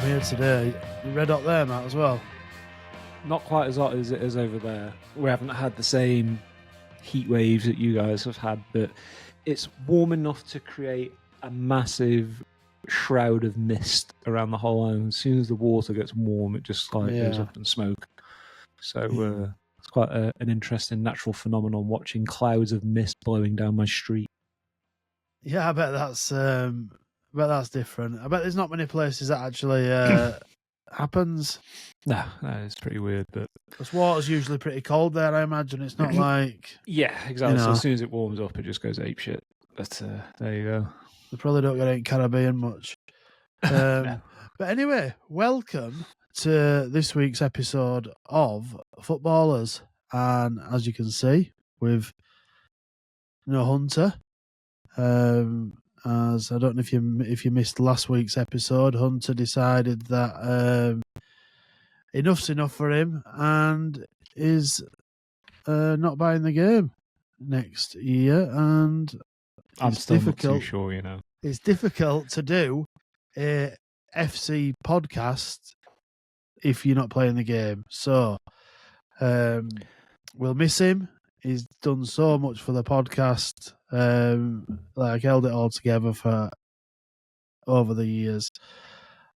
here today. Red hot there, Matt, as well. Not quite as hot as it is over there. We haven't had the same heat waves that you guys have had, but it's warm enough to create a massive shroud of mist around the whole island. As soon as the water gets warm, it just goes up in smoke. So it's quite an interesting natural phenomenon, watching clouds of mist blowing down my street. Yeah, I bet that's different. I bet there's not many places that actually happens. No, it's pretty weird, but because water's usually pretty cold there. I imagine it's not like exactly. So as soon as it warms up, it just goes apeshit. But there you go. They probably don't get it in Caribbean much. No. But anyway, welcome to this week's episode of Footballers, and as you can see, with Hunter. As I don't know if you missed last week's episode, Hunter decided that enough's enough for him and is not buying the game next year, and I'm still not too sure, It's difficult to do a FC podcast if you're not playing the game. So we'll miss him. He's done so much for the podcast, held it all together for over the years,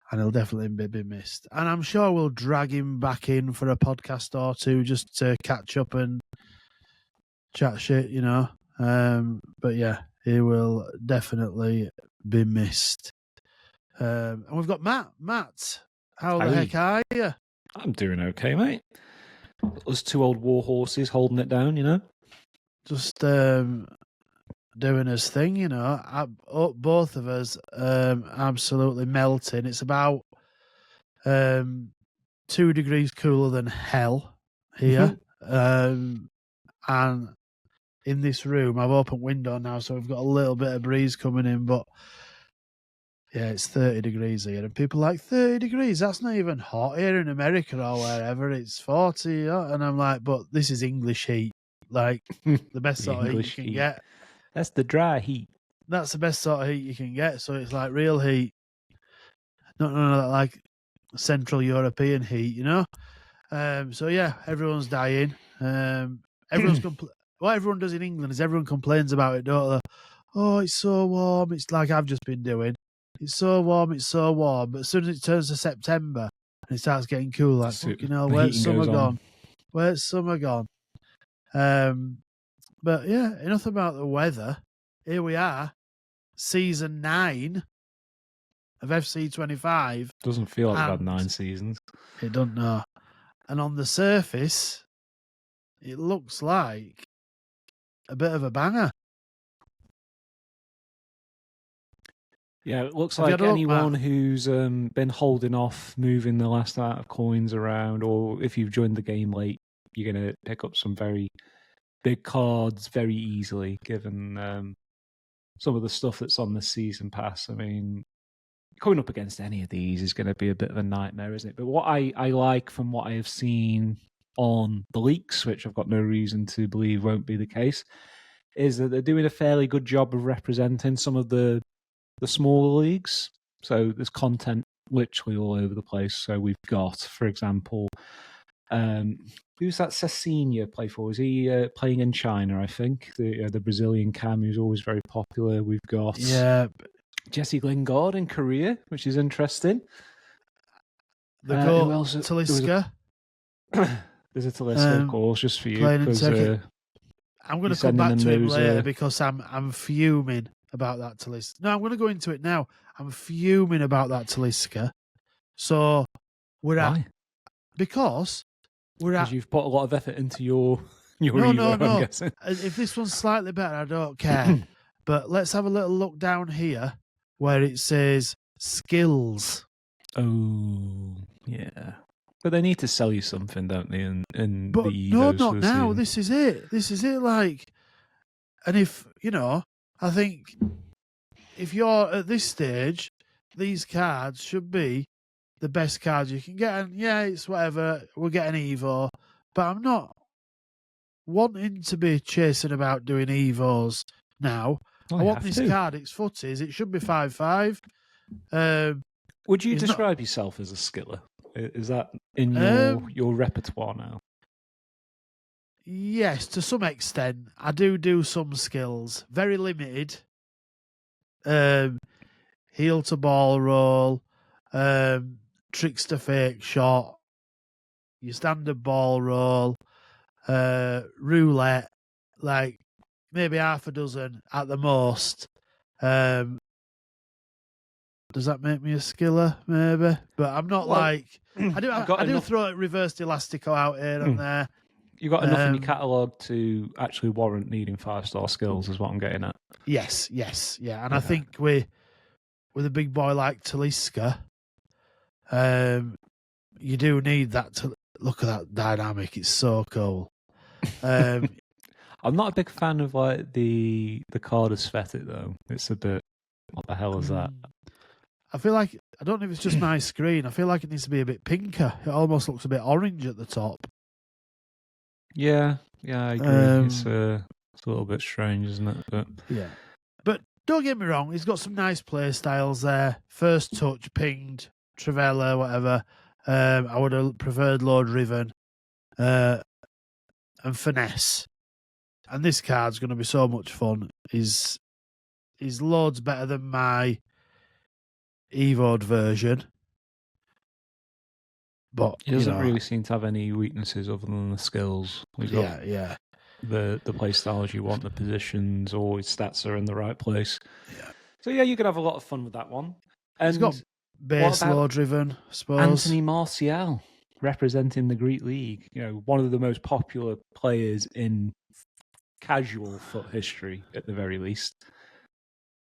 and he'll definitely be missed. And I'm sure we'll drag him back in for a podcast or two just to catch up and chat shit, But yeah, he will definitely be missed. And we've got Matt. Matt, how the heck are you? I'm doing okay, mate. Us two old war horses holding it down, Just doing his thing, both of us absolutely melting. It's about 2 degrees cooler than hell here. And in this room, I've opened window now, so we've got a little bit of breeze coming in, but yeah, it's 30 degrees here. And people are like, 30 degrees? That's not even hot. Here in America or wherever, it's 40. And I'm like, but this is English heat. Like, the best sort of heat you can get. That's the dry heat. That's the best sort of heat you can get. So it's like real heat. Not like Central European heat, So yeah, everyone's dying. What everyone does in England is everyone complains about it, don't they? Oh, it's so warm. It's like I've just been doing. It's so warm. But as soon as it turns to September and it starts getting cool, like, fucking hell, where's summer gone? Where's summer gone? But yeah, enough about the weather. Here we are, season 9 of FC 25. Doesn't feel like we've had 9 seasons. It doesn't, know. And on the surface, it looks like a bit of a banger. Yeah, it looks like anyone who's been holding off moving the last amount of coins around, or if you've joined the game late, you're going to pick up some very big cards very easily, given some of the stuff that's on the season pass. I mean, coming up against any of these is going to be a bit of a nightmare, isn't it? But what I like from what I have seen on the leaks, which I've got no reason to believe won't be the case, is that they're doing a fairly good job of representing some of the smaller leagues. So there's content literally all over the place. So we've got, for example, who's that Cessinha play for? Is he playing in China, I think? The Brazilian cam who's always very popular. We've got Jesse Lingard in Korea, which is interesting. The goal, Talisca. There's a Talisca, of course, just for you. I'm going to come back to him later because I'm fuming about that Talisca. No, I'm going to go into it now. I'm fuming about that Talisca. So because you've put a lot of effort into your Evo, I'm guessing. If this one's slightly better, I don't care. But let's have a little look down here where it says skills. Oh, yeah. But they need to sell you something, don't they? In but the Evos no, not now. Season. This is it. Like, and if I think if you're at this stage, these cards should be the best cards you can get. And yeah, it's whatever. We'll get an Evo, but I'm not wanting to be chasing about doing Evos now. I want this card. It's footies. It should be 5/5. Would you describe yourself as a skiller? Is that in your repertoire now? Yes, to some extent. I do some skills. Very limited. Heel to ball roll, trickster fake shot, your standard ball roll, roulette, like maybe half a dozen at the most. Does that make me a skiller? Maybe, but I'm not I do throw a reversed elastico out here and there. You've got enough in your catalogue to actually warrant needing 5-star skills, is what I'm getting at. Yes, yeah, and I think with a big boy like Talisca, you do need that to look at that dynamic. It's so cool. I'm not a big fan of like the card aesthetic though. It's a bit, what the hell is that? I feel like, I don't know if it's just my screen, I feel like it needs to be a bit pinker. It almost looks a bit orange at the top. Yeah, I agree. It's a little bit strange, isn't it? But don't get me wrong, he's got some nice play styles there. First touch, pinged, Trivella, whatever. I would have preferred low driven and finesse. And this card's going to be so much fun. He's loads better than my Evo'd version. But he doesn't really seem to have any weaknesses other than the skills. He's got the play styles you want, the positions, all his stats are in the right place. Yeah. So yeah, you can have a lot of fun with that one. And he's got base low driven, I suppose. Anthony Martial representing the Greek League. You know, one of the most popular players in casual foot history, at the very least.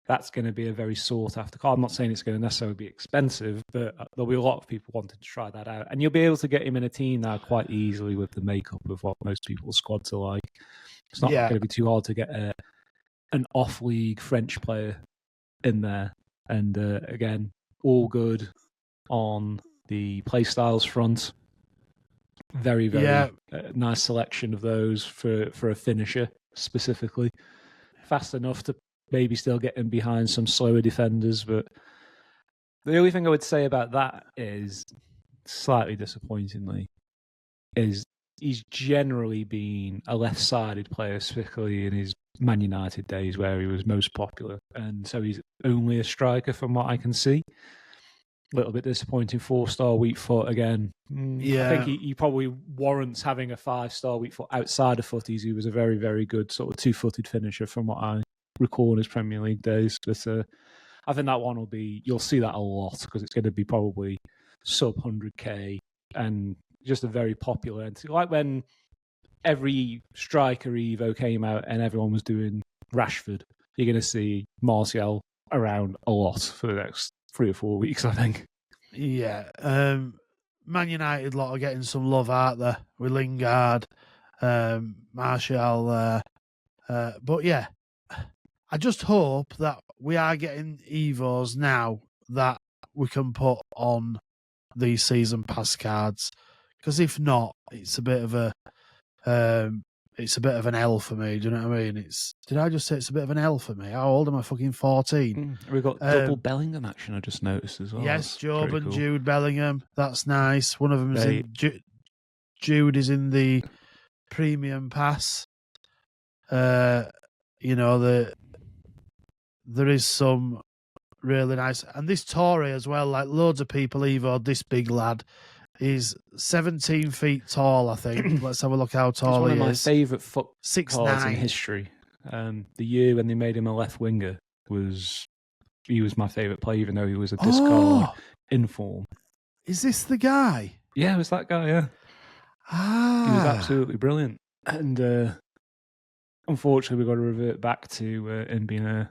That's going to be a very sought after card. I'm not saying it's going to necessarily be expensive, but there'll be a lot of people wanting to try that out. And you'll be able to get him in a team now quite easily with the makeup of what most people's squads are like. It's not going to be too hard to get an off-league French player in there. And again, all good on the play styles front. Very, very nice selection of those for a finisher specifically. Fast enough to maybe still getting behind some slower defenders, but the only thing I would say about that is, slightly disappointingly, is he's generally been a left-sided player, particularly in his Man United days where he was most popular, and so he's only a striker from what I can see. A little bit disappointing. 4-star weak foot again. I think he probably warrants having a 5-star weak foot outside of footies. He was a very, very good sort of 2-footed finisher from what I recall in his Premier League days. But I think that one will be, you'll see that a lot because it's going to be probably sub 100k and just a very popular entity. Like when every striker Evo came out and everyone was doing Rashford, you're going to see Martial around a lot for the next 3 or 4 weeks, I think. Yeah. Man United lot are getting some love out there with Lingard, Martial there. But yeah, I just hope that we are getting Evos now that we can put on these season pass cards. Because if not, it's a bit of an L for me. Do you know what I mean? Did I just say it's a bit of an L for me? How old am I? Fucking 14. We've got double Bellingham action, I just noticed as well. Yes, Job and cool. Jude Bellingham. That's nice. One of them is in Jude is in the premium pass. There is some really nice, and this Torre as well. Like loads of people, Evo, this big lad. He's 17 feet tall, I think. Let's have a look how tall he is. One of my favourite foot 6'9" in history. The year when they made him a left winger he was my favourite player, even though he was a discard in form. Is this the guy? Yeah, it was that guy, yeah. He was absolutely brilliant. And unfortunately, we've got to revert back to him being a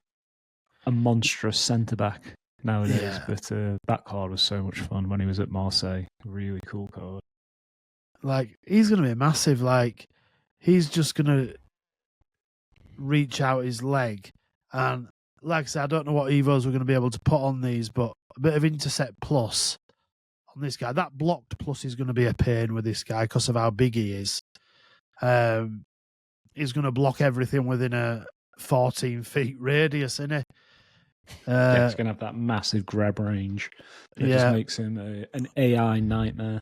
monstrous centre-back nowadays. Yeah. But that card was so much fun when he was at Marseille. Really cool card. Like, he's going to be massive. Like, he's just going to reach out his leg. And like I said, I don't know what Evos we're going to be able to put on these, but a bit of intercept plus on this guy. That blocked plus is going to be a pain with this guy because of how big he is. He's going to block everything within a 14 feet radius, isn't he? Yeah, he's going to have that massive grab range. That just makes him an AI nightmare.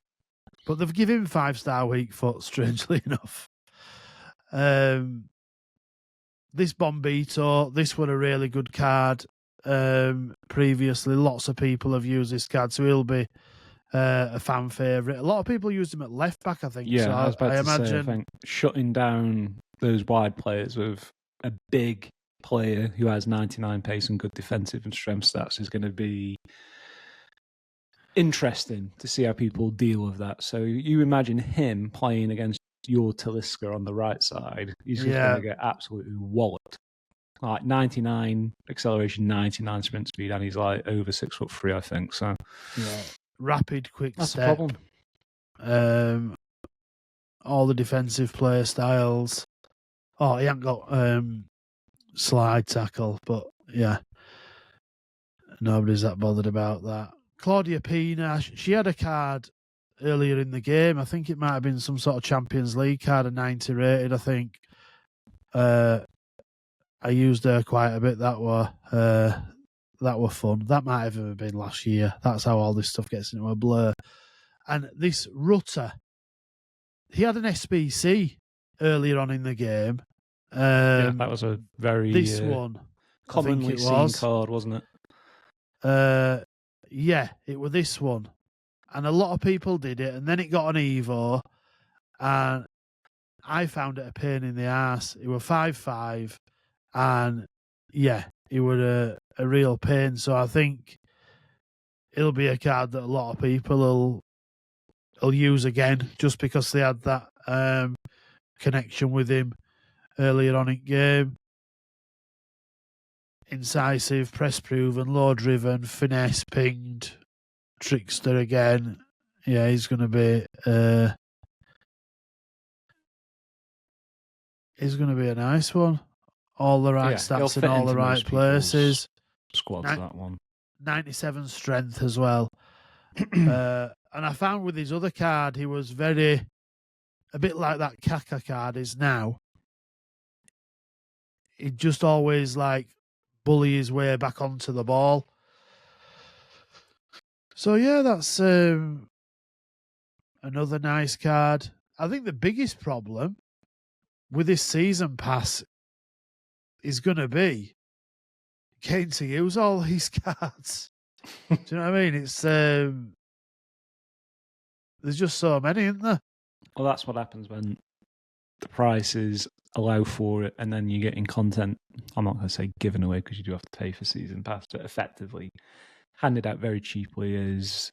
But they've given him 5-star weak foot, strangely enough. This Bombito, this was a really good card. Previously, lots of people have used this card, so he'll be a fan favourite. A lot of people used him at left back, I think. Yeah, so I was about to say, I think shutting down those wide players with a big player who has 99 pace and good defensive and strength stats is going to be interesting to see how people deal with that. So you imagine him playing against your Talisca on the right side. He's just going to get absolutely walloped. Like 99 acceleration, 99 sprint speed, and he's like over 6'3", I think. So rapid, quick That's step. the problem. All the defensive player styles. Oh, he hasn't got slide tackle, but yeah, nobody's that bothered about that. Claudia Pina, she had a card earlier in the game. I think it might have been some sort of Champions League card, a 90 rated, I think. I used her quite a bit. That were fun. That might have even been last year. That's how all this stuff gets into a blur. And this Rutter, he had an SBC earlier on in the game. Yeah, that was a very one commonly seen card, wasn't it? Yeah, it was this one. And a lot of people did it, and then it got an Evo, and I found it a pain in the ass. It was 5-5, and yeah, it was a real pain. So I think it'll be a card that a lot of people will use again, just because they had that connection with him earlier on in game. Incisive, press proven, low driven, finesse pinged, trickster again. Yeah, he's going to be a nice one. All the right stats in all the right places. Squads, that one. 97 strength as well. And I found with his other card, he was a bit like that Kaka card is now. He'd just always bully his way back onto the ball. So yeah, that's another nice card. I think the biggest problem with this season pass is going to be getting to use all these cards. Do you know what I mean? It's there's just so many, isn't there? Well, that's what happens when the prices allow for it, and then you're getting content. I'm not going to say given away because you do have to pay for season pass, but effectively handed out very cheaply. Is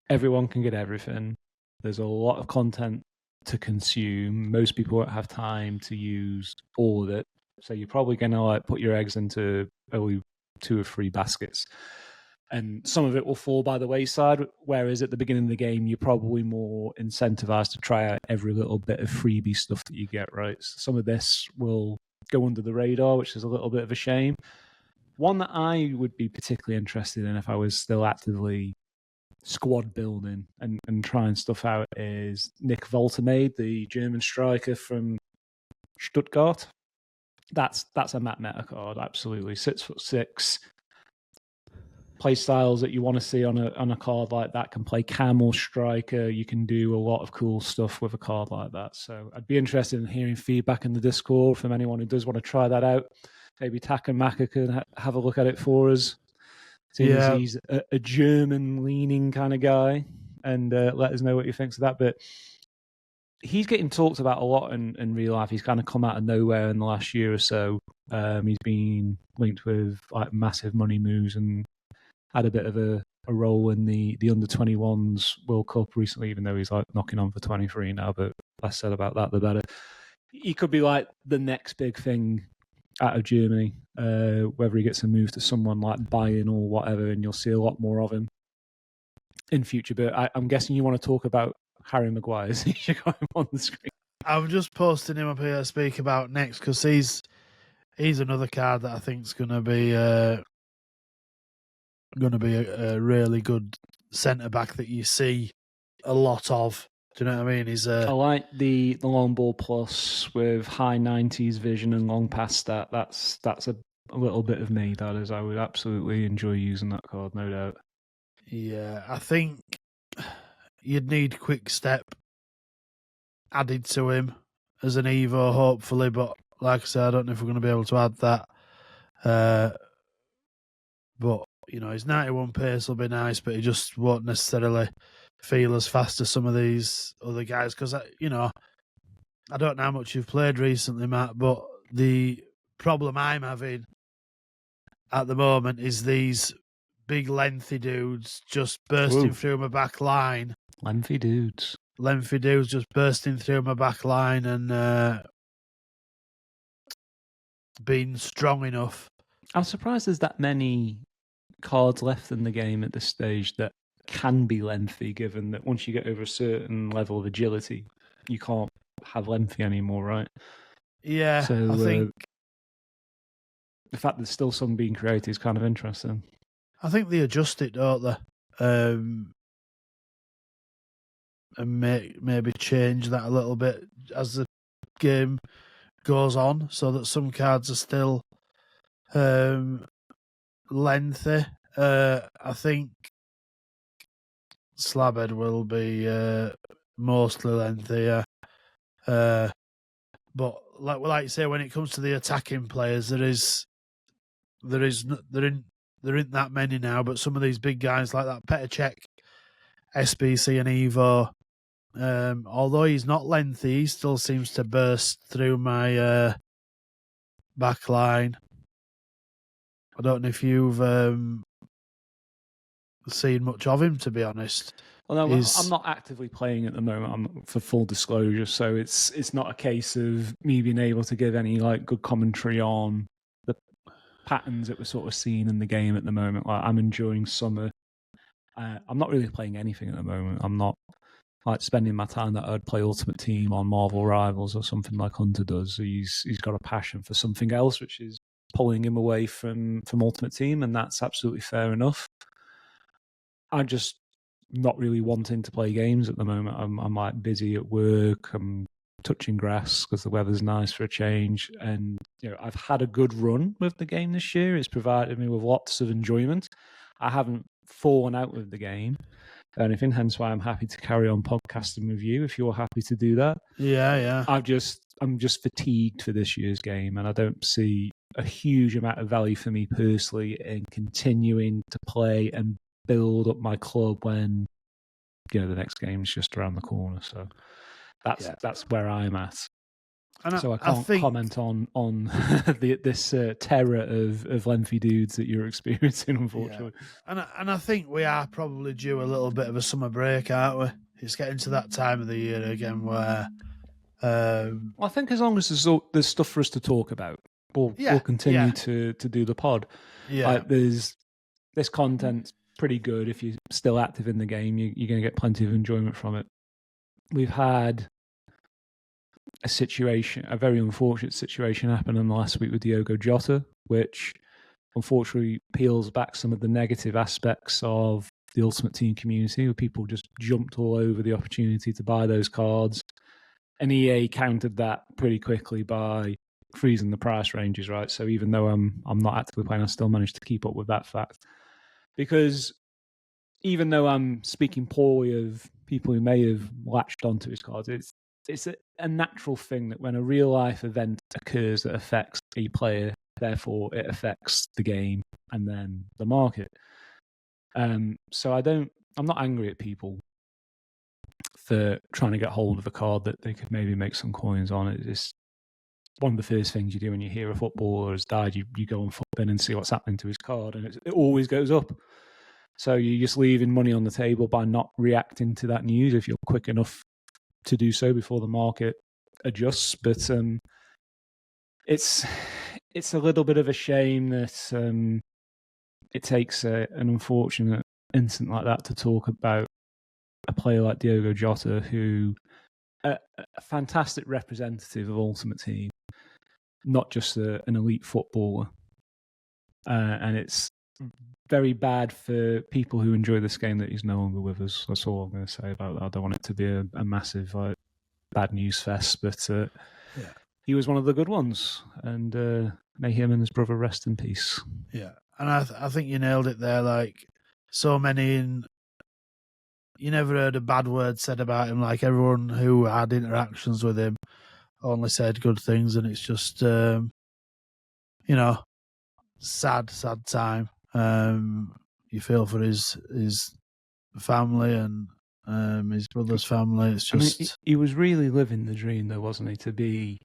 everyone can get everything. There's a lot of content to consume. Most people won't have time to use all of it, so you're probably going to put your eggs into only 2 or 3 baskets, and some of it will fall by the wayside. Whereas at the beginning of the game, you're probably more incentivized to try out every little bit of freebie stuff that you get. Right, so some of this will go under the radar, which is a little bit of a shame. One that I would be particularly interested in if I was still actively squad building and trying stuff out is Nick Woltemade, the German striker from Stuttgart. That's a Matt Meta card, absolutely. 6'6". Play styles that you want to see on a card like that. Can play cam or striker. You can do a lot of cool stuff with a card like that. So I'd be interested in hearing feedback in the Discord from anyone who does want to try that out. Maybe Tak and Maka can have a look at it for us. As he's a German-leaning kind of guy, and let us know what he thinks of that. But he's getting talked about a lot in real life. He's kind of come out of nowhere in the last year or so. He's been linked with massive money moves and had a bit of a role in the under-21s World Cup recently, even though he's knocking on for 23 now. But less said about that, the better. He could be the next big thing out of Germany, whether he gets a move to someone like Bayern or whatever, and you'll see a lot more of him in future. But I'm guessing you want to talk about Harry Maguire. You got him on the screen. I'm just posting him up here to speak about next because he's another card that I think is going to be a really good centre back that you see a lot of. Do you know what I mean? I like the long ball plus with high 90s vision and long pass stat. That's a a little bit of me, that is. I would absolutely enjoy using that card, no doubt. Yeah, I think you'd need Quick Step added to him as an Evo, hopefully, but like I said, I don't know if we're going to be able to add that. But, his 91 pace will be nice, but he just won't necessarily feel as fast as some of these other guys. Because, I don't know how much you've played recently, Matt, but the problem I'm having at the moment is these big lengthy dudes just bursting through my back line. Lengthy dudes just bursting through my back line and being strong enough. I'm surprised there's that many cards left in the game at this stage that can be lengthy, given that once you get over a certain level of agility, you can't have lengthy anymore, right? Yeah, so I think the fact there's still some being created is kind of interesting. I think they adjust it, don't they? And maybe change that a little bit as the game goes on, so that some cards are still lengthy. I think Slabhead will be mostly lengthy, but like you say, when it comes to the attacking players, there isn't that many now. But some of these big guys like that Petr Cech, SBC, and Evo, although he's not lengthy, he still seems to burst through my back line. I don't know if you've seen much of him, to be honest. Well, no, I'm not actively playing at the moment. For full disclosure, so it's not a case of me being able to give any good commentary on the patterns that we're sort of seeing in the game at the moment. I'm enjoying summer. I'm not really playing anything at the moment. I'm not spending my time that I'd play Ultimate Team on Marvel Rivals or something like Hunter does. He's got a passion for something else, which is pulling him away from Ultimate Team, and that's absolutely fair enough. I'm just not really wanting to play games at the moment. I'm busy at work. I'm touching grass because the weather's nice for a change, and I've had a good run with the game this year. It's provided me with lots of enjoyment. I haven't fallen out with the game or anything, hence why I'm happy to carry on podcasting with you if you're happy to do that. Yeah. I'm just fatigued for this year's game, and I don't see a huge amount of value for me personally in continuing to play and build up my club when the next game's just around the corner. So that's where I'm at. And so I can't comment on this terror of lengthy dudes that you're experiencing, unfortunately. Yeah. And I think we are probably due a little bit of a summer break, aren't we? It's getting to that time of the year again where. I think as long as there's stuff for us to talk about, we'll continue to do the pod. Yeah, this content's pretty good. If you're still active in the game, you're going to get plenty of enjoyment from it. We've had a very unfortunate situation happen in the last week with Diogo Jota, which unfortunately peels back some of the negative aspects of the Ultimate Team community, where people just jumped all over the opportunity to buy those cards. And EA countered that pretty quickly by freezing the price ranges, right? So even though I'm not actively playing, I still managed to keep up with that fact. Because even though I'm speaking poorly of people who may have latched onto his cards, it's a natural thing that when a real life event occurs that affects a player, therefore it affects the game and then the market. So I'm not angry at people for trying to get hold of a card that they could maybe make some coins on. It's one of the first things you do when you hear a footballer has died. You go on FutBin and see what's happening to his card, and it always goes up. So you're just leaving money on the table by not reacting to that news if you're quick enough to do so before the market adjusts. But it's a little bit of a shame that it takes an unfortunate incident like that to talk about a player like Diogo Jota, who a fantastic representative of Ultimate Team, not just an elite footballer. And it's very bad for people who enjoy this game that he's no longer with us. That's all I'm going to say about that. I don't want it to be a massive bad news fest, but he was one of the good ones. And may him and his brother rest in peace. Yeah, and I think you nailed it there. Like, so many you never heard a bad word said about him. Like, everyone who had interactions with him only said good things, and it's just sad time. You feel for his family and his brother's family. It's just he was really living the dream, though, wasn't he? To be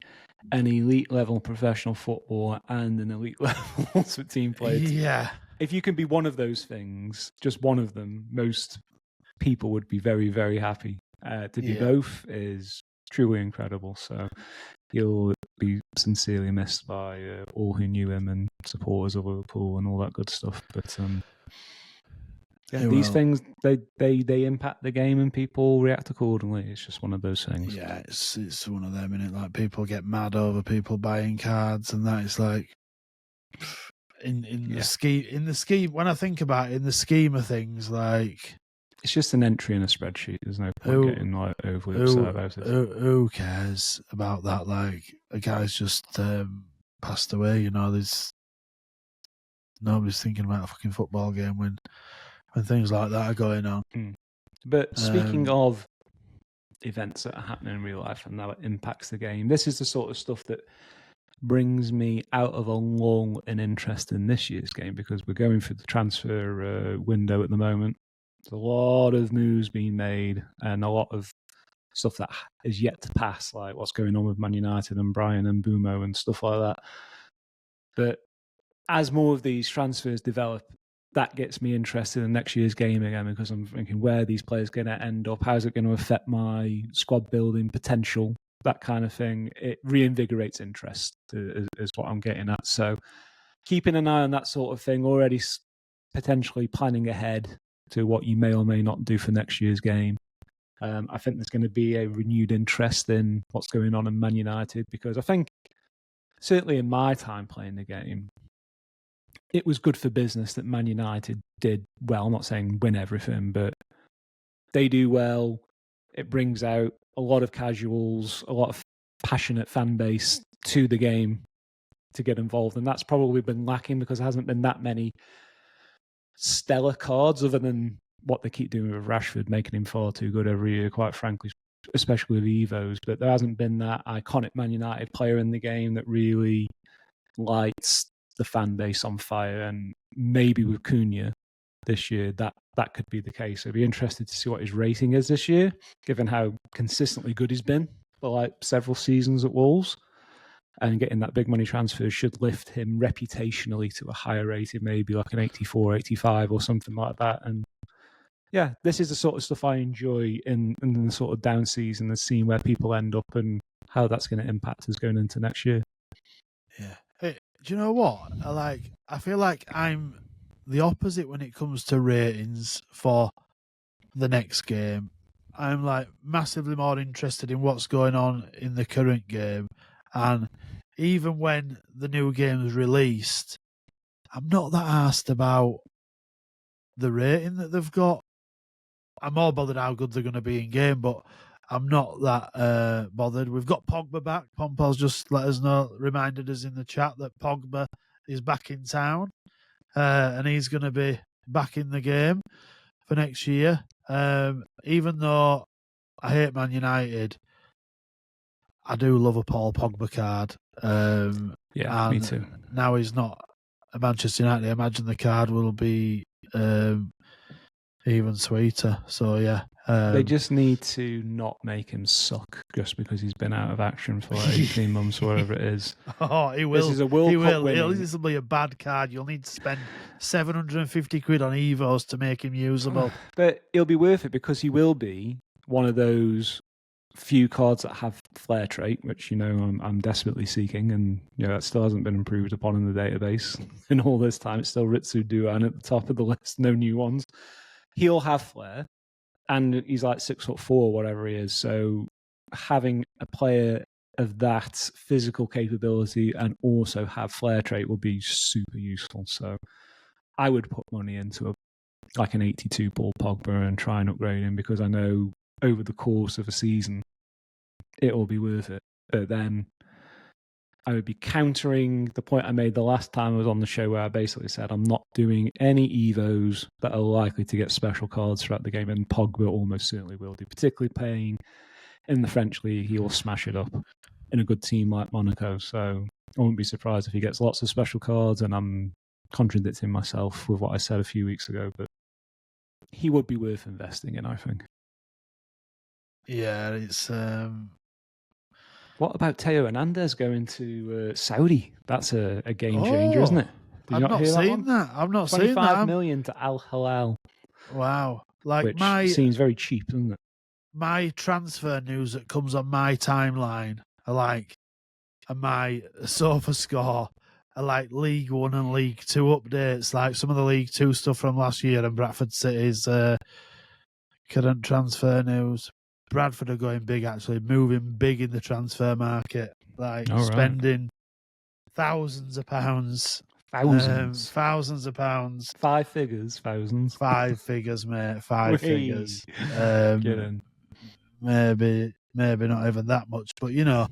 an elite level professional footballer and an elite level team player. Yeah. If you can be one of those things, just one of them, most people would be very, very happy. To be both is truly incredible. So he'll be sincerely missed by all who knew him and supporters of Liverpool and all that good stuff. But these things, they impact the game and people react accordingly. It's just one of those things. Yeah, it's one of them, innit? Like, people get mad over people buying cards and that. It's like, in the scheme, when I think about it, in the scheme of things, like, it's just an entry in a spreadsheet. There's no point getting like overly upset about it. Who cares about that? Like, a guy's just passed away. There's nobody's thinking about a fucking football game when things like that are going on. But speaking of events that are happening in real life and how it impacts the game, this is the sort of stuff that brings me out of a lull in interest in this year's game, because we're going through the transfer window at the moment. There's a lot of moves being made and a lot of stuff that is yet to pass, like what's going on with Man United and Brian and Bumo and stuff like that. But as more of these transfers develop, that gets me interested in next year's game again, because I'm thinking, where are these players going to end up? How's it going to affect my squad building potential? That kind of thing. It reinvigorates interest, is what I'm getting at. So keeping an eye on that sort of thing, already potentially planning ahead to what you may or may not do for next year's game. I think there's going to be a renewed interest in what's going on in Man United, because I think, certainly in my time playing the game, it was good for business that Man United did well. I'm not saying win everything, but they do well. It brings out a lot of casuals, a lot of passionate fan base to the game to get involved. And that's probably been lacking, because there hasn't been that many stellar cards, other than what they keep doing with Rashford, making him far too good every year, quite frankly, especially with Evos. But there hasn't been that iconic Man United player in the game that really lights the fan base on fire. And maybe with Cunha this year, that could be the case. I'd be interested to see what his rating is this year, given how consistently good he's been for like several seasons at Wolves. And getting that big money transfer should lift him reputationally to a higher rating, maybe like an 84, 85 or something like that. And yeah, this is the sort of stuff I enjoy in the sort of down season, the scene where people end up and how that's going to impact us going into next year. Yeah. Hey, do you know what? I feel like I'm the opposite when it comes to ratings for the next game. I'm like massively more interested in what's going on in the current game. And even when the new game is released, I'm not that arsed about the rating that they've got. I'm more bothered how good they're going to be in game, but I'm not that bothered. We've got Pogba back. Pompel's just let us know, reminded us in the chat that Pogba is back in town, and he's going to be back in the game for next year. Even though I hate Man United, I do love a Paul Pogba card. Yeah, me too. Now he's not a Manchester United. I imagine the card will be even sweeter. So yeah, they just need to not make him suck just because he's been out of action for like 18 months, or whatever it is. Oh, he will. This is a World Cup winning. This will be a bad card. You'll need to spend 750 quid on Evos to make him usable. But it'll be worth it, because he will be one of those few cards that have flair trait, which I'm desperately seeking, and that still hasn't been improved upon in the database in all this time. It's still Ritsu Duan at the top of the list, no new ones. He'll have flair, and he's like 6'4", whatever he is. So having a player of that physical capability and also have flair trait will be super useful. So I would put money into an 82 Paul Pogba and try and upgrade him, because I know over the course of a season, it will be worth it. But then I would be countering the point I made the last time I was on the show, where I basically said I'm not doing any Evos that are likely to get special cards throughout the game, and Pogba almost certainly will do, particularly playing in the French league. He will smash it up in a good team like Monaco. So I wouldn't be surprised if he gets lots of special cards, and I'm contradicting myself with what I said a few weeks ago, but he would be worth investing in, I think. Yeah, it's... What about Theo Hernandez going to Saudi? That's a game changer, isn't it? I've not seen that. I've not seen that. 25 million to Al Hilal. Wow. Which seems very cheap, doesn't it? My transfer news that comes on my timeline and my sofa score are like League 1 and League 2 updates, like some of the League 2 stuff from last year and Bradford City's current transfer news. Bradford are going big, actually, moving big in the transfer market, spending thousands of pounds. Thousands of pounds. 5 figures, thousands. 5 figures, mate. 5 figures. Get in. Maybe not even that much, but it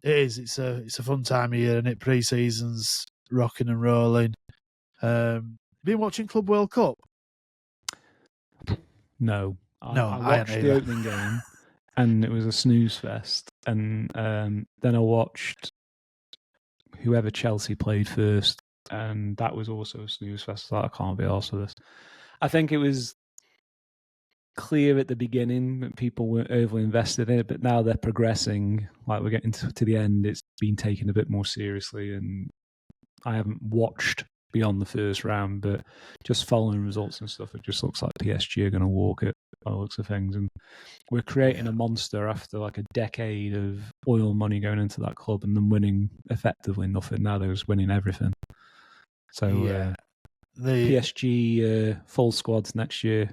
is. It's a fun time of year, and pre-season's rocking and rolling. Been watching Club World Cup? No. I watched the opening game, and it was a snooze fest. And then I watched whoever Chelsea played first, and that was also a snooze fest. I can't be arsed with this. I think it was clear at the beginning that people weren't overly invested in it, but now they're progressing. Like, we're getting to the end, it's been taken a bit more seriously, and I haven't watched beyond the first round, but just following results and stuff, it just looks like PSG are going to walk it by the looks of things. And we're creating a monster after like a decade of oil money going into that club and them winning effectively nothing. Now they're just winning everything. So the PSG full squads next year,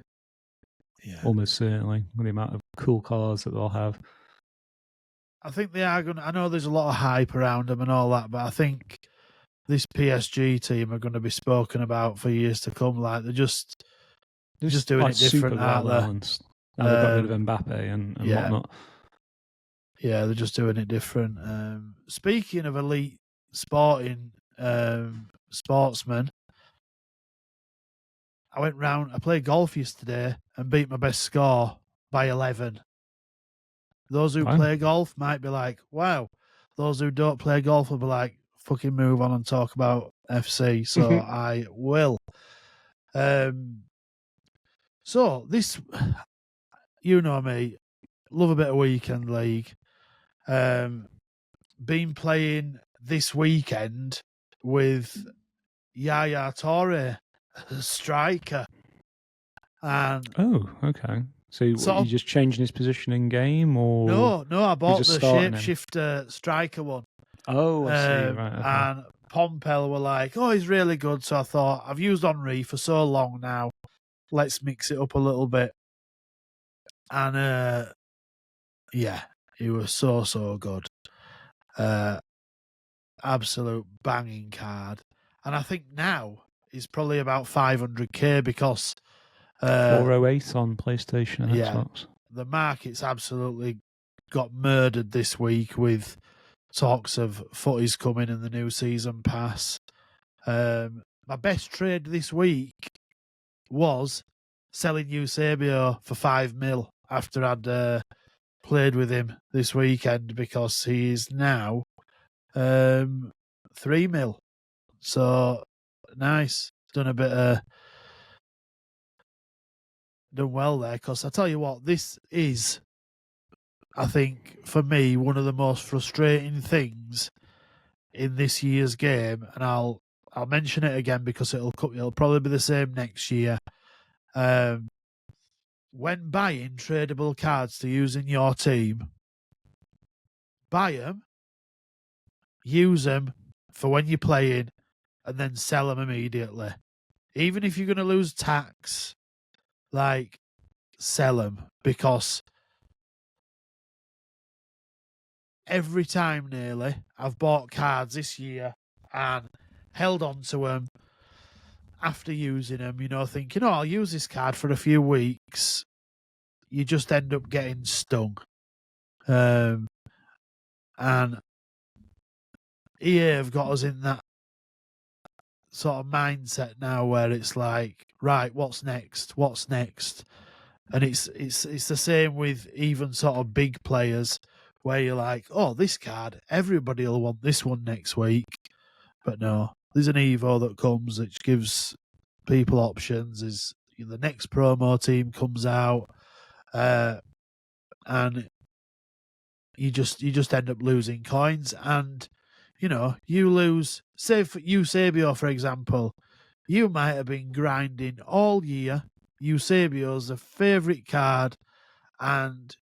almost certainly, with the amount of cool cars that they'll have. I think they are going to, I know there's a lot of hype around them and all that, but I think this PSG team are going to be spoken about for years to come. Like, they're just doing it different, aren't they? Now they've got rid of Mbappe and whatnot. Yeah, they're just doing it different. Speaking of elite sporting sportsmen, I played golf yesterday and beat my best score by 11. Those who play golf might be like, wow. Those who don't play golf will be like, fucking move on and talk about FC. So I will. So this, you know me, love a bit of weekend league. Been playing this weekend with Yaya Toure, striker. And okay. So you just changing his position in game, or no? I bought the shapeshifter striker one. Oh, I see. Right. Okay. And Pompel were like, "Oh, he's really good." So I thought, I've used Henry for so long now. Let's mix it up a little bit. And he was so good. Absolute banging card. And I think now he's probably about 500k because 408 on PlayStation and Xbox. The market's absolutely got murdered this week with talks of footies coming and the new season pass. My best trade this week was selling Eusebio for 5 mil after I'd played with him this weekend, because he is now 3 mil. So nice. Done well there, because I tell you what, this is, I think, for me, one of the most frustrating things in this year's game, and I'll mention it again because it'll probably be the same next year. When buying tradable cards to use in your team, buy them, use them for when you're playing, and then sell them immediately. Even if you're going to lose tax, sell them, because every time nearly I've bought cards this year and held on to them after using them, thinking, I'll use this card for a few weeks. You just end up getting stung. And EA have got us in that sort of mindset now where it's like, right, what's next? What's next? And it's the same with even sort of big players where you're like, oh, this card, everybody will want this one next week. But no, there's an Evo that comes which gives people options. Is the next promo team comes out, and you just end up losing coins, and you lose. Say for Eusebio, for example, you might have been grinding all year. Eusebio's a favourite card, and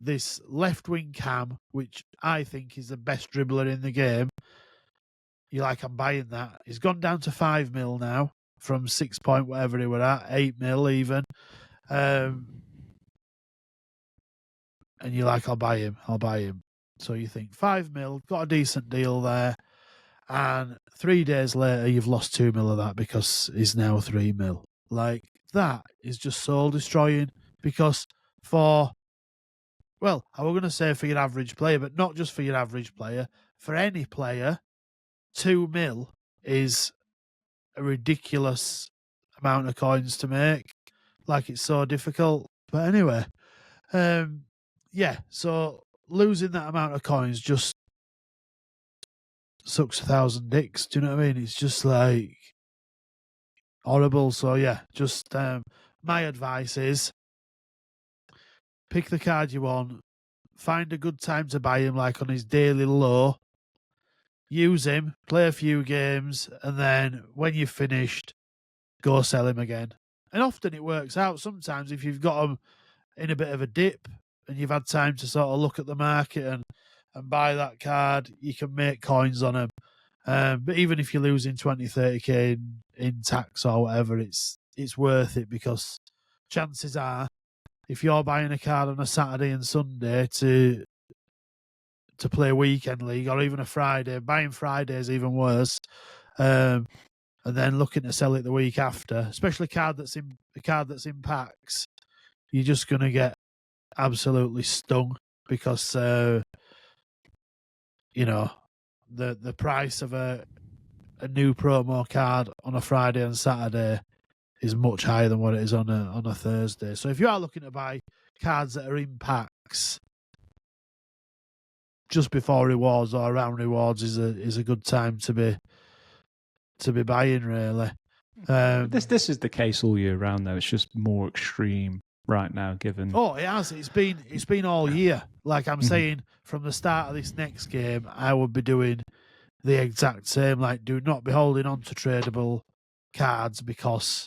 this left wing Cam, which I think is the best dribbler in the game. You're like, I'm buying that. He's gone down to 5 mil now from 6 point whatever he were at, 8 mil even. And you're like, I'll buy him. So you think 5 mil, got a decent deal there. And 3 days later, you've lost 2 mil of that because he's now 3 mil. Like, that is just soul destroying because I was going to say for your average player, but not just for your average player, for any player, 2 mil is a ridiculous amount of coins to make. Like, it's so difficult. But anyway, so losing that amount of coins just sucks 1,000 dicks. Do you know what I mean? It's just like horrible. So yeah, just my advice is pick the card you want, find a good time to buy him, like on his daily low. Use him, play a few games, and then when you've finished, go sell him again. And often it works out. Sometimes if you've got him in a bit of a dip and you've had time to sort of look at the market and buy that card, you can make coins on him. But even if you're losing 20, 30k in tax or whatever, it's worth it because chances are, if you're buying a card on a Saturday and Sunday to play a weekend league or even a Friday, buying Friday is even worse. And then looking to sell it the week after, especially a card that's in packs, you're just going to get absolutely stung because the price of a new promo card on a Friday and Saturday is much higher than what it is on a Thursday. So if you are looking to buy cards that are in packs just before rewards or around rewards is a good time to be buying, really. This is the case all year round, though. It's just more extreme right now, given. Oh, it has. It's been all year. Like I'm saying, from the start of this next game, I would be doing the exact same. Like, do not be holding on to tradable cards because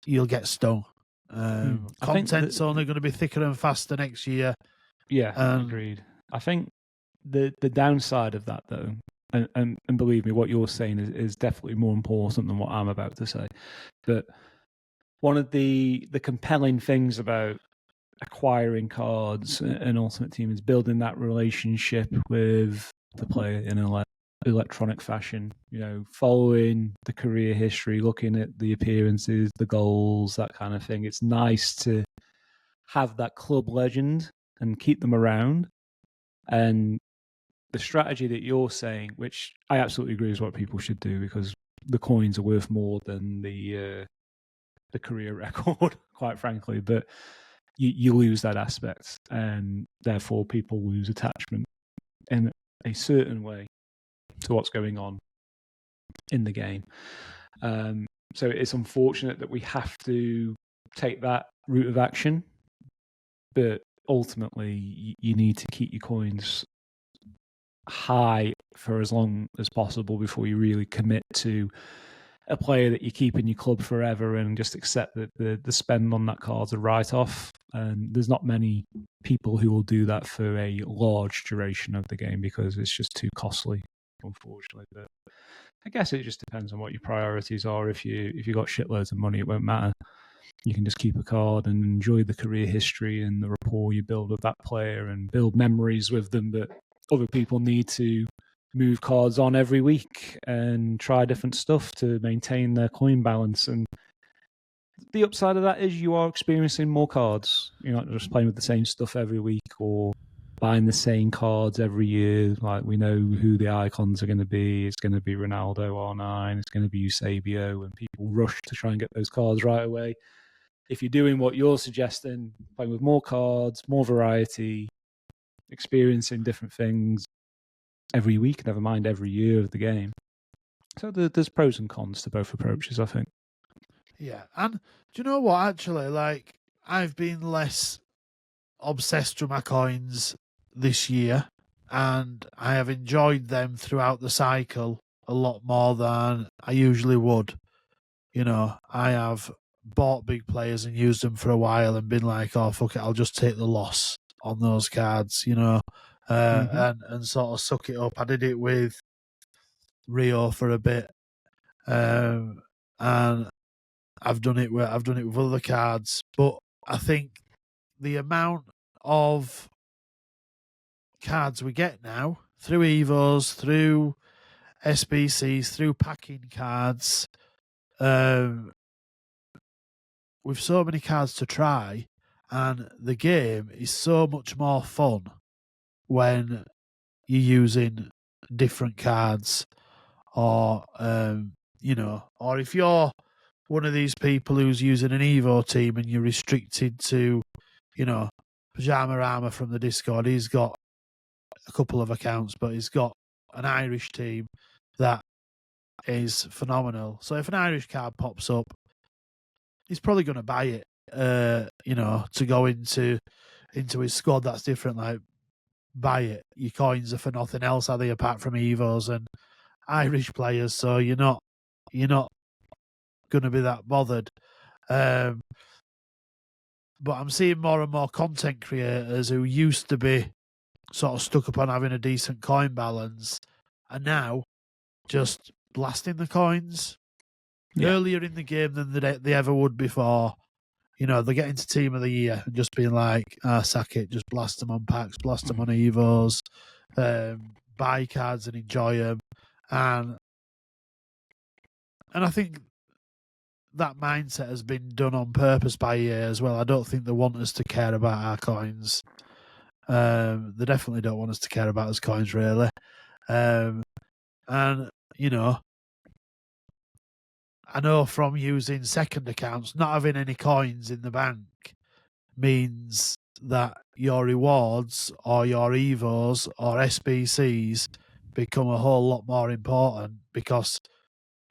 you'll get stung. Content's only going to be thicker and faster next year. Yeah, agreed. I think the downside of that, though, and believe me, what you're saying is definitely more important than what I'm about to say. But one of the compelling things about acquiring cards in Ultimate Team is building that relationship with the player in an electronic fashion. Following the career history, looking at the appearances, the goals, that kind of thing. It's nice to have that club legend and keep them around. And the strategy that you're saying, which I absolutely agree is what people should do, because the coins are worth more than the career record, quite frankly. But you lose that aspect, and therefore people lose attachment in a certain way to what's going on in the game. So it's unfortunate that we have to take that route of action, but ultimately you need to keep your coins high for as long as possible before you really commit to a player that you keep in your club forever and just accept that the spend on that card's a write-off. And there's not many people who will do that for a large duration of the game because it's just too costly, unfortunately. But I guess it just depends on what your priorities are. If you got shitloads of money, it won't matter. You can just keep a card and enjoy the career history and the rapport you build with that player and build memories with them. But other people need to move cards on every week and try different stuff to maintain their coin balance. And the upside of that is you are experiencing more cards. You're not just playing with the same stuff every week or buying the same cards every year. Like, we know who the icons are going to be. It's going to be Ronaldo R9. It's going to be Eusebio, and people rush to try and get those cards right away. If you're doing what you're suggesting, playing with more cards, more variety, experiencing different things every week, never mind every year of the game. So there's pros and cons to both approaches, I think. Yeah, and do you know what, actually, like, I've been less obsessed with my coins this year, and I have enjoyed them throughout the cycle a lot more than I usually would. You know, I have bought big players and used them for a while and been like, oh, fuck it, I'll just take the loss on those cards, you know, and sort of suck it up. I did it with Rio for a bit, and I've done it with other cards, but I think the amount of cards we get now through Evos, through SBCs, through packing cards, with so many cards to try, and the game is so much more fun when you're using different cards, or you know, or if you're one of these people who's using an Evo team and you're restricted to, you know, Pajama Rama from the Discord. He's got a couple of accounts, but he's got an Irish team that is phenomenal. So if an Irish card pops up, he's probably going to buy it, you know, to go into his squad. That's different. Like, buy it. Your coins are for nothing else, are they, apart from Evos and Irish players? So you're not going to be that bothered. But I'm seeing more and more content creators who used to be sort of stuck upon having a decent coin balance, and now just blasting the coins earlier in the game than they ever would before. You know, they get into Team of the Year and just being like, sack it, just blast them on packs, blast them on Evos, buy cards and enjoy them. And I think that mindset has been done on purpose by EA as well. I don't think they want us to care about our coins. They definitely don't want us to care about us coins, really. And, you know, I know from using second accounts, not having any coins in the bank means that your rewards or your Evos or SBCs become a whole lot more important, because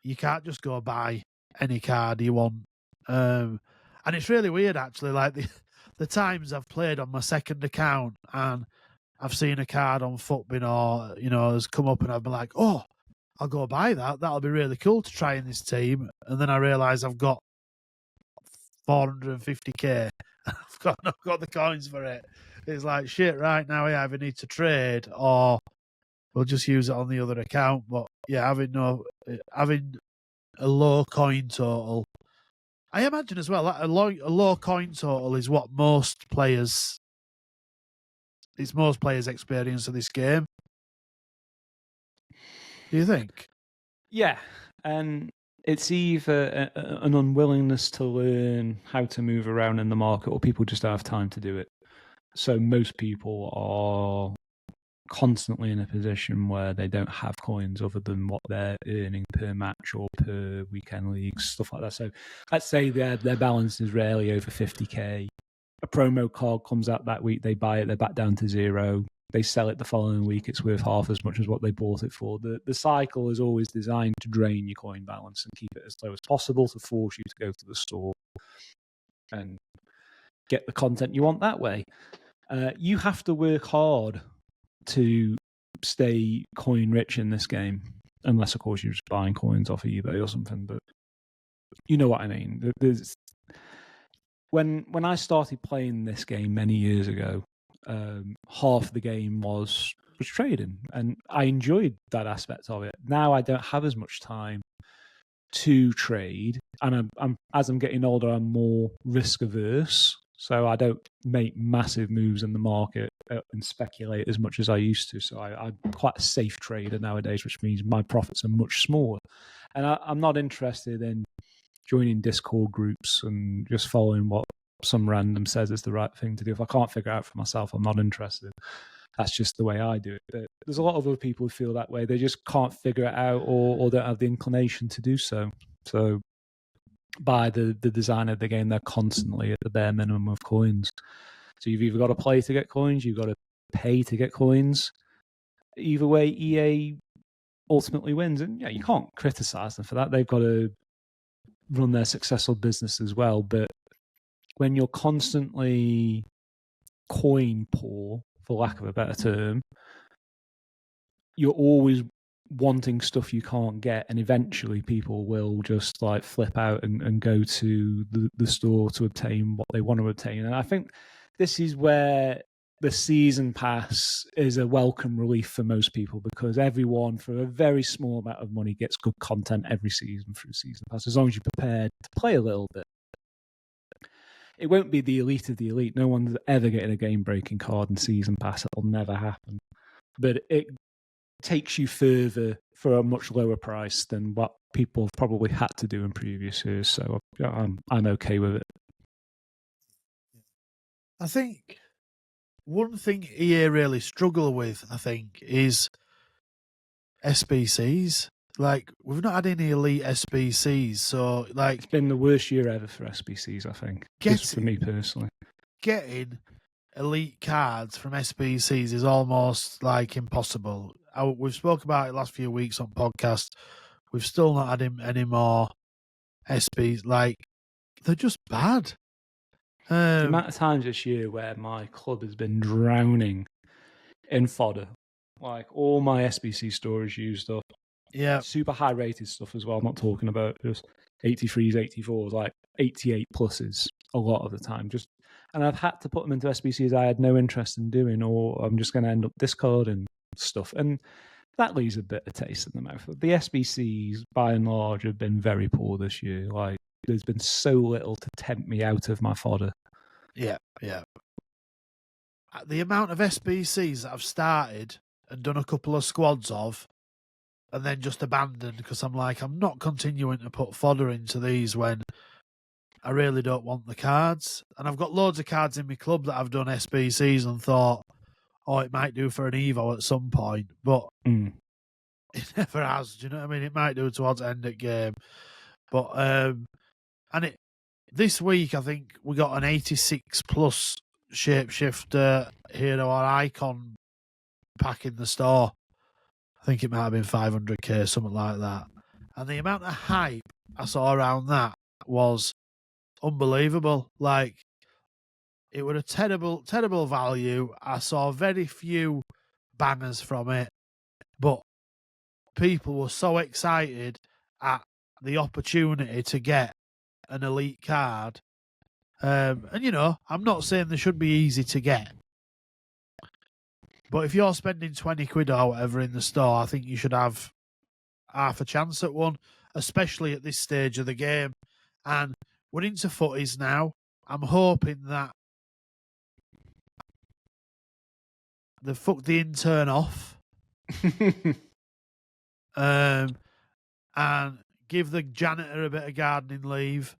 you can't just go buy any card you want. And it's really weird, actually, like the times I've played on my second account and I've seen a card on Futbin, or, you know, has come up and I've been like, oh, I'll go buy that. That'll be really cool to try in this team. And then I realise I've got 450k. I've not got the coins for it. It's like, shit, right now I either need to trade or we'll just use it on the other account. But yeah, having a low coin total, I imagine as well, that a low coin total is what most players experience of this game. Do you think? Yeah, and it's either an unwillingness to learn how to move around in the market, or people just don't have time to do it. So most people are constantly in a position where they don't have coins other than what they're earning per match or per weekend leagues, stuff like that. So let's say their balance is rarely over 50k. A promo card comes out that week, they buy it, they're back down to zero. They sell it the following week, it's worth half as much as what they bought it for. The cycle is always designed to drain your coin balance and keep it as low as possible to force you to go to the store and get the content you want that way. You have to work hard to stay coin rich in this game, unless, of course, you're just buying coins off eBay or something. But you know what I mean. When I started playing this game many years ago, half the game was trading, and I enjoyed that aspect of it. Now I don't have as much time to trade, and as I'm getting older, I'm more risk averse. So I don't make massive moves in the market and speculate as much as I used to. So I'm quite a safe trader nowadays, which means my profits are much smaller. And I'm not interested in joining Discord groups and just following what some random says is the right thing to do. If I can't figure it out for myself, I'm not interested. that's just the way I do it. But there's a lot of other people who feel that way. They just can't figure it out or don't have the inclination to do so. So by the design of the game, they're constantly at the bare minimum of coins. So you've either got to play to get coins, you've got to pay to get coins. Either way, EA ultimately wins. And yeah, you can't criticize them for that. They've got to run their successful business as well. But when you're constantly coin poor, for lack of a better term, you're always wanting stuff you can't get, and eventually people will just like flip out and go to the store to obtain what they want to obtain. And I think this is where the season pass is a welcome relief for most people, because everyone for a very small amount of money gets good content every season through season pass, as long as you're prepared to play a little bit. It won't be the elite of the elite. No one's ever getting a game-breaking card in season pass. It'll never happen. But it takes you further for a much lower price than what people have probably had to do in previous years. So I'm okay with it. I think one thing EA really struggle with, I think, is SBCs. Like, we've not had any elite SBCs, so like, it's been the worst year ever for SBCs, I think. Just for me personally. Getting elite cards from SBCs is almost like impossible. We've spoke about it last few weeks on podcast. We've still not had any more SBs. Like, they're just bad. The amount of times this year where my club has been drowning in fodder. Like, all my SBC storage used up. Yeah. Super high rated stuff as well. I'm not talking about just 83s, 84s, like 88 pluses a lot of the time. And I've had to put them into SBCs I had no interest in doing, or I'm just going to end up discarding stuff. And that leaves a bit of taste in the mouth. The SBCs, by and large, have been very poor this year. Like, there's been so little to tempt me out of my fodder. Yeah, yeah. The amount of SBCs that I've started and done a couple of squads of, and then just abandoned because I'm like, I'm not continuing to put fodder into these when I really don't want the cards. And I've got loads of cards in my club that I've done SBCs and thought, oh, it might do for an Evo at some point, but it never has. Do you know what I mean? It might do towards the end of the game. But, this week, I think we got an 86 plus Shapeshifter hero or icon pack in the store. I think it might have been 500k, something like that. And the amount of hype I saw around that was unbelievable. Like, it was a terrible, terrible value. I saw very few bangers from it, but people were so excited at the opportunity to get an elite card. And, you know, I'm not saying they should be easy to get, but if you're spending 20 quid or whatever in the store, I think you should have half a chance at one, especially at this stage of the game. And we're into footies now. I'm hoping that they fuck the intern off and give the janitor a bit of gardening leave,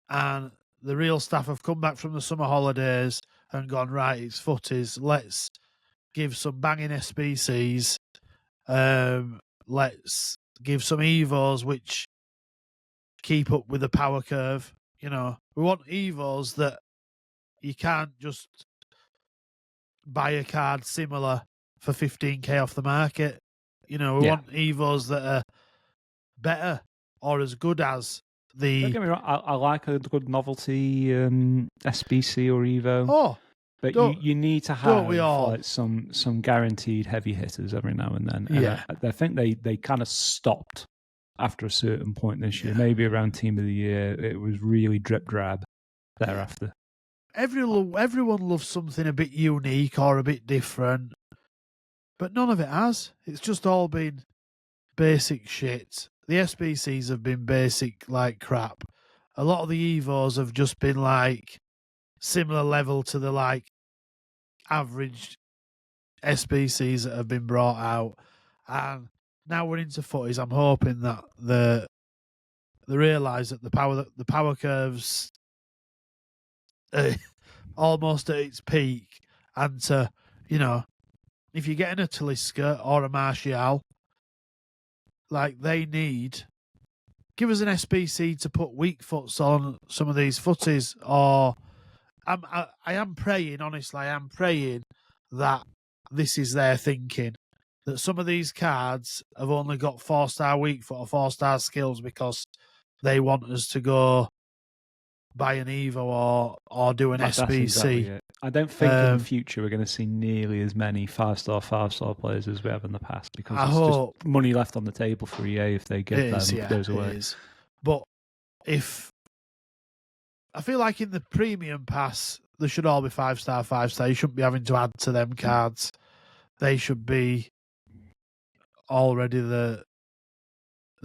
and the real staff have come back from the summer holidays and gone, right, it's footies, let's give some banging SBCs, let's give some Evos which keep up with the power curve. You know, we want Evos that you can't just buy a card similar for 15k off the market. You know, we want Evos that are better or as good as the... Don't get me wrong, I like a good novelty SBC or Evo. Oh, but you need to have like some guaranteed heavy hitters every now and then. And yeah. I think they kind of stopped after a certain point this year. Maybe around Team of the Year, it was really drip drab thereafter. Everyone loves something a bit unique or a bit different, but none of it has. It's just all been basic shit. The SBCs have been basic like crap. A lot of the Evos have just been like similar level to the like average SBCs that have been brought out. And now we're into footies. I'm hoping that they realise that the power curves almost at its peak, and to, you know, if you're getting a Talisca or a Martial, like they need, give us an SBC to put weak foots on some of these footies, or I am praying, honestly, I am praying that this is their thinking, that some of these cards have only got 4-star weak foot or 4-star skills because they want us to go buy an Evo or do an SBC. Exactly it. I don't think in the future we're going to see nearly as many 5-star players as we have in the past, because just money left on the table for EA if they give those away. But if I feel like in the premium pass, they should all be 5-star, 5-star. You shouldn't be having to add to them cards. They should be already the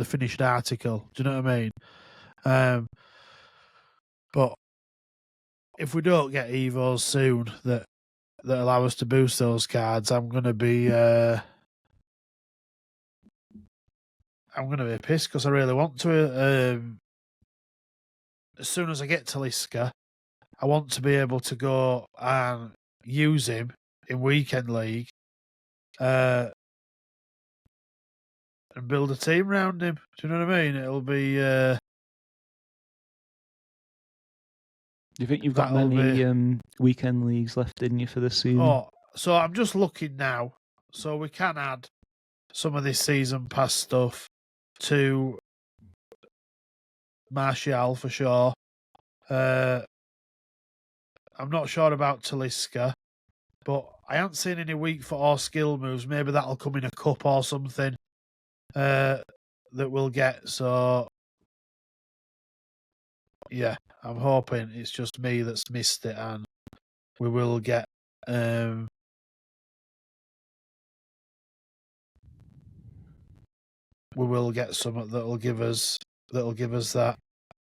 finished article. Do you know what I mean? But if we don't get Evos soon that allow us to boost those cards, I'm gonna be pissed, because I really want to. As soon as I get Talisca, I want to be able to go and use him in Weekend League, and build a team around him. Do you know what I mean? It'll be. Do you think you've got many weekend leagues left in you for this season? Oh, so I'm just looking now. So we can add some of this season pass stuff to Martial for sure. I'm not sure about Talisca, but I haven't seen any weak foot or skill moves. Maybe that'll come in a cup or something that we'll get. So yeah, I'm hoping it's just me that's missed it, and we will get we will get something that'll give us that,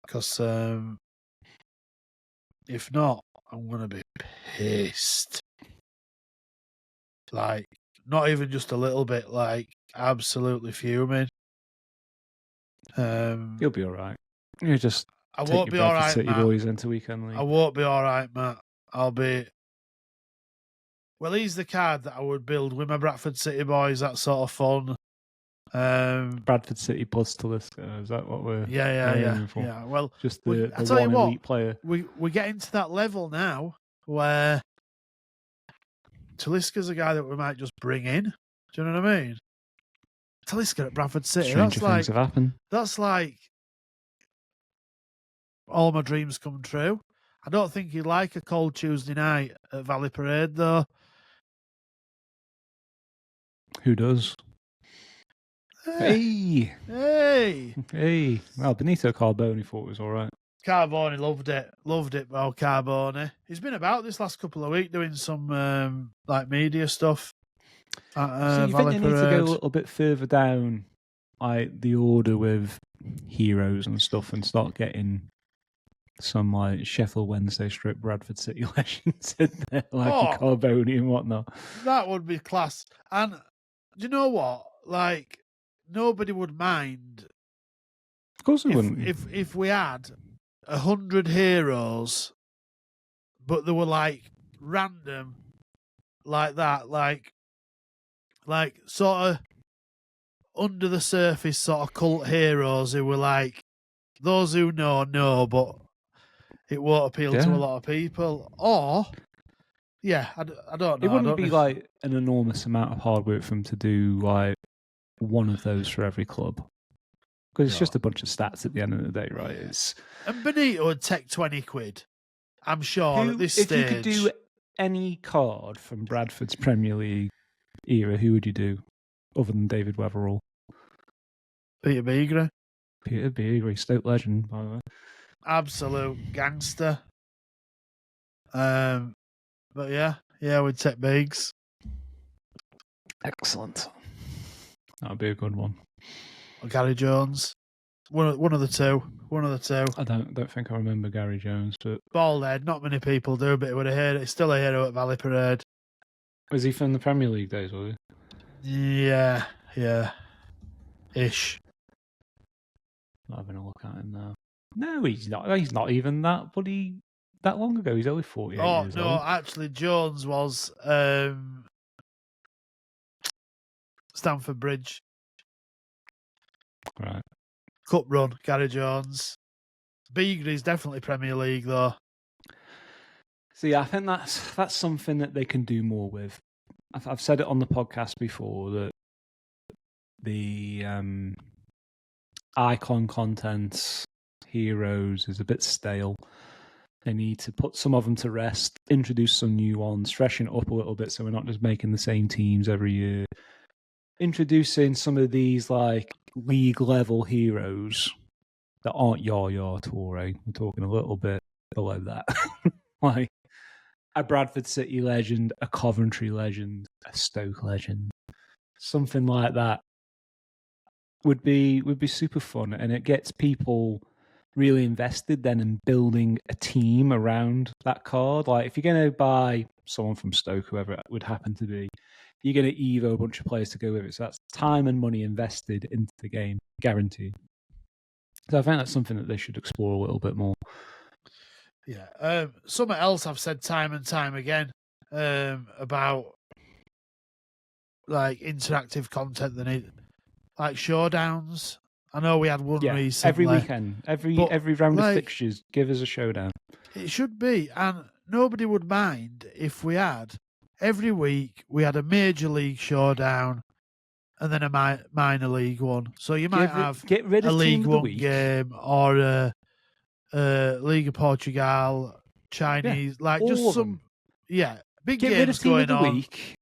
because if not, I'm gonna be pissed. Like, not even just a little bit, like absolutely fuming. You'll be all right. You just I won't be all right, City Matt. Boys into weekend league. I won't be all right, Matt. I'll be. Well, he's the card that I would build with my Bradford City Boys. That sort of fun. Bradford City plus Talisca. Is that what we're yeah. for? Yeah. Well, just the one elite player. We're getting to that level now where Talisca's a guy that we might just bring in. Do you know what I mean? Talisca at Bradford City. Stranger things have happened. That's like all my dreams come true. I don't think he'd like a cold Tuesday night at Valley Parade, though. Who does? Hey! Well, Benito Carboni thought it was all right. Carboni loved it. Well, Carboni. He's been about this last couple of weeks doing some like media stuff. So you think they need to go a little bit further down, like the order with heroes and stuff, and start getting some like Sheffield Wednesday strip Bradford City legends in there, like Carboni and whatnot? That would be class. And do you know what? Like, nobody would mind. Of course they wouldn't. If we had 100 heroes, but they were like random, like that, like sort of under the surface sort of cult heroes who were like, those who know, but it won't appeal to a lot of people. Or, yeah, I don't know. It wouldn't be like an enormous amount of hard work for them to do like one of those for every club. Because it's just a bunch of stats at the end of the day, right? And Benito would take 20 quid, I'm sure, at this stage. If you could do any card from Bradford's Premier League era, who would you do, other than David Weatherall? Peter Beagrie. Peter Beagrie, Stoke legend, by the way. Absolute gangster. But yeah, we'd take Biggs. Excellent. That would be a good one. Or Gary Jones. One of the two. I don't think I remember Gary Jones, but bald head. Not many people do, but he would have heard it. He's still a hero at Valley Parade. Was he from the Premier League days? Was he? Yeah, ish. I'm having a look at him now. No, he's not. He's not even that. But that long ago. He's only 48 years old. No, actually, Jones was Stamford Bridge. Right. Cup run, Gary Jones. Beagley's definitely Premier League, though. See, I think that's something that they can do more with. I've said it on the podcast before that the icon content, heroes, is a bit stale. They need to put some of them to rest, introduce some new ones, freshen it up a little bit so we're not just making the same teams every year. Introducing some of these like league level heroes that aren't Yaya Toure. We're talking a little bit below that. Like a Bradford City legend, a Coventry legend, a Stoke legend. Something like that would be super fun, and it gets people really invested then in building a team around that card. Like if you're going to buy someone from Stoke, whoever it would happen to be, you're going to Evo a bunch of players to go with it. So that's time and money invested into the game, guaranteed. So I think that's something that they should explore a little bit more. Yeah. Something else I've said time and time again about like interactive content they need, like showdowns. I know we had one recently. Every weekend, every round of fixtures, give us a showdown. It should be, and nobody would mind if we had every week we had a major league showdown and then a minor league one. So you might get rid of a League One game or a League of Portugal, Chinese, like just some big get games rid of team going of the on. Week.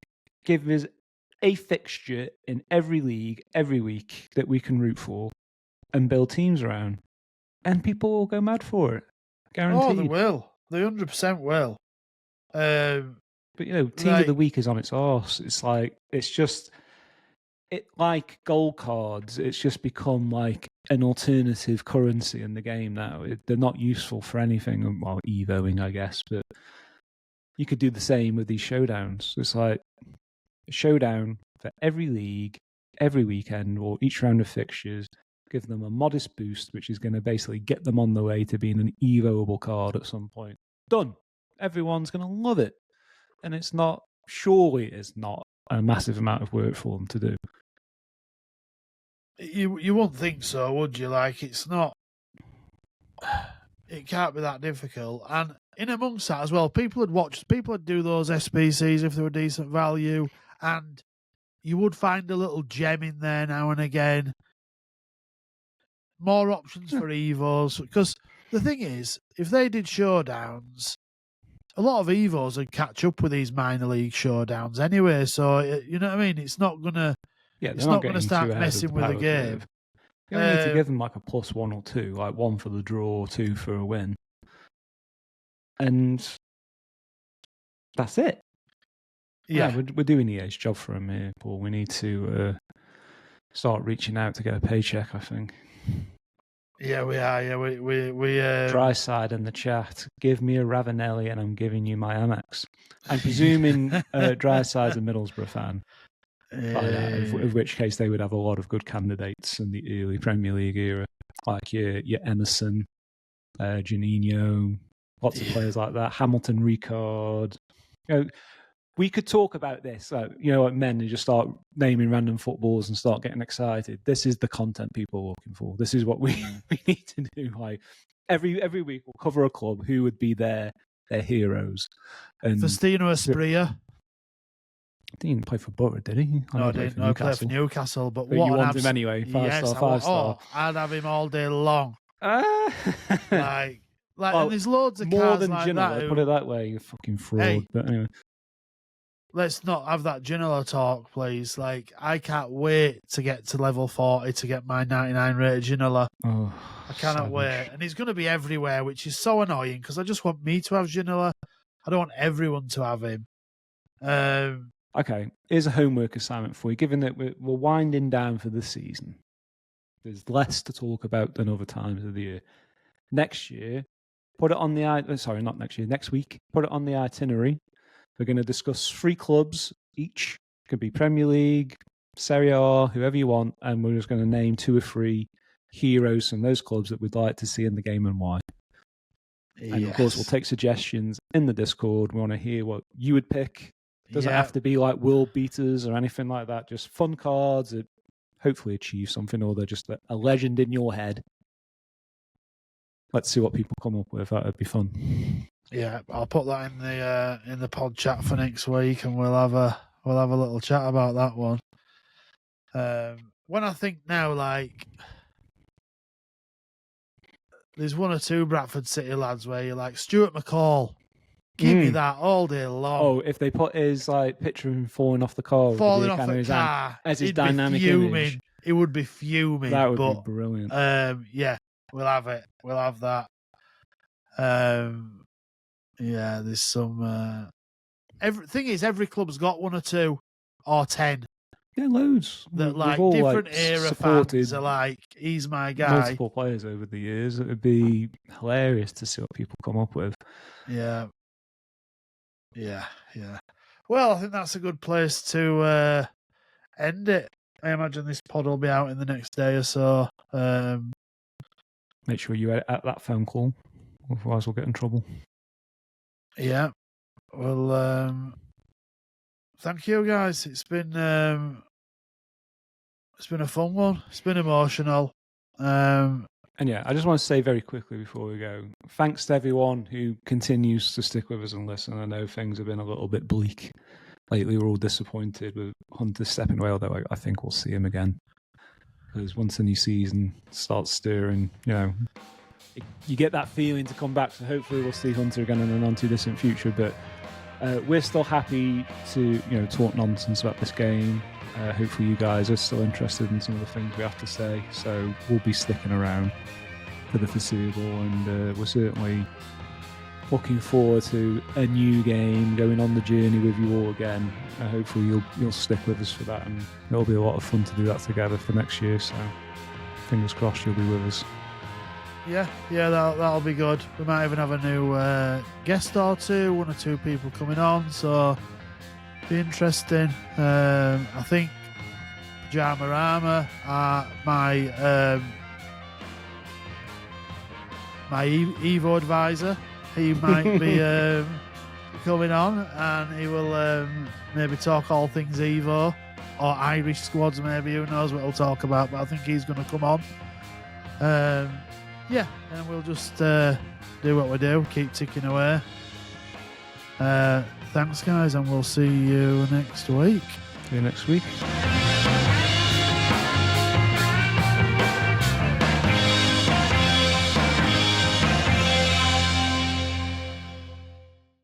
Give us a fixture in every league every week that we can root for and build teams around, and people will go mad for it. Guaranteed. Oh, they will. They 100% will. But team of the week is on its arse. It's like like gold cards. It's just become like an alternative currency in the game now. They're not useful for anything. Well, evoing, I guess, but you could do the same with these showdowns. It's like a showdown for every league, every weekend, or each round of fixtures. Give them a modest boost, which is going to basically get them on the way to being an evoable card at some point. Done. Everyone's going to love it. And it's not a massive amount of work for them to do. You wouldn't think so, would you? Like, it's not... It can't be that difficult. And in amongst that as well, people would do those SBCs if they were decent value, and you would find a little gem in there now and again. More options for Evos. Because the thing is, if they did showdowns, a lot of Evos would catch up with these minor league showdowns anyway. So, you know what I mean? It's not going to start messing with the game. You only need to give them like a +1 or 2, like 1 for the draw, 2 for a win. And that's it. Yeah, we're doing EA's job for them here, Paul. We need to start reaching out to get a paycheck, I think. Yeah, we are. Yeah, we Dry side in the chat. Give me a Ravanelli and I'm giving you my Amex. I'm presuming Dry side's a Middlesbrough fan. Of which case they would have a lot of good candidates in the early Premier League era, like your Emerson, Janino, lots of players like that. Hamilton, Ricard. We could talk about this, like men, and just start naming random footballers and start getting excited. This is the content people are looking for. This is what we need to do. Like every week, we'll cover a club who would be their heroes. And Faustino Asprilla. He didn't play for Borough, did he? No, he didn't. He played for Newcastle. But you want him anyway? Five star. Oh, I'd have him all day long. And there's loads of more cars than like Ginola, that. Put it that way, you fucking fraud. Hey, but anyway, let's not have that Ginola talk, please. Like, I can't wait to get to level 40 to get my 99 rated Ginola. Oh, I cannot wait. And he's going to be everywhere, which is so annoying because I just want me to have Ginola. I don't want everyone to have him. Okay, here's a homework assignment for you. Given that we're winding down for the season, there's less to talk about than other times of the year. Next year, next week, put it on the itinerary. We're going to discuss 3 clubs each. It could be Premier League, Serie A, whoever you want, and we're just going to name 2 or 3 heroes from those clubs that we'd like to see in the game and why. And of course, we'll take suggestions in the Discord. We want to hear what you would pick. Doesn't have to be like world beaters or anything like that. Just fun cards that hopefully achieve something, or they're just a legend in your head. Let's see what people come up with. That would be fun. Yeah, I'll put that in the pod chat for next week, and we'll have a little chat about that one. When I think now, like, there's one or two Bradford City lads where you're like, Stuart McCall, give me that all day long. Oh, if they put his like picture of him falling off the car, falling off the car, as his dynamic image, he would be fuming. That would be brilliant. Yeah, we'll have it. We'll have that. Yeah, there's some. Every club's got one or two or 10. Yeah, loads. That like different era fans are like, he's my guy. Multiple players over the years. It would be hilarious to see what people come up with. Yeah. Well, I think that's a good place to end it. I imagine this pod will be out in the next day or so. Make sure you edit that phone call, otherwise we'll get in trouble. Yeah. Well, thank you guys. It's been a fun one. It's been emotional. And yeah, I just want to say very quickly before we go, thanks to everyone who continues to stick with us and listen. I know things have been a little bit bleak lately. We're all disappointed with Hunter stepping away, although I think we'll see him again. Because once the new season starts stirring, you get that feeling to come back. So hopefully we'll see Hunter again in a non-too-distant future. But we're still happy to talk nonsense about this game. Hopefully you guys are still interested in some of the things we have to say. So we'll be sticking around for the foreseeable, and we're certainly looking forward to a new game, going on the journey with you all again. Hopefully you'll stick with us for that, and it'll be a lot of fun to do that together for next year. So fingers crossed you'll be with us. Yeah, that'll be good. We might even have a new guest or two, one or two people coming on, so be interesting. I think Pajama Rama, my Evo advisor, he might be coming on, and he will maybe talk all things Evo or Irish squads, maybe. Who knows what he'll talk about, but I think he's going to come on. Yeah, and we'll just do what we do, keep ticking away. Thanks, guys, and we'll see you next week. See you next week.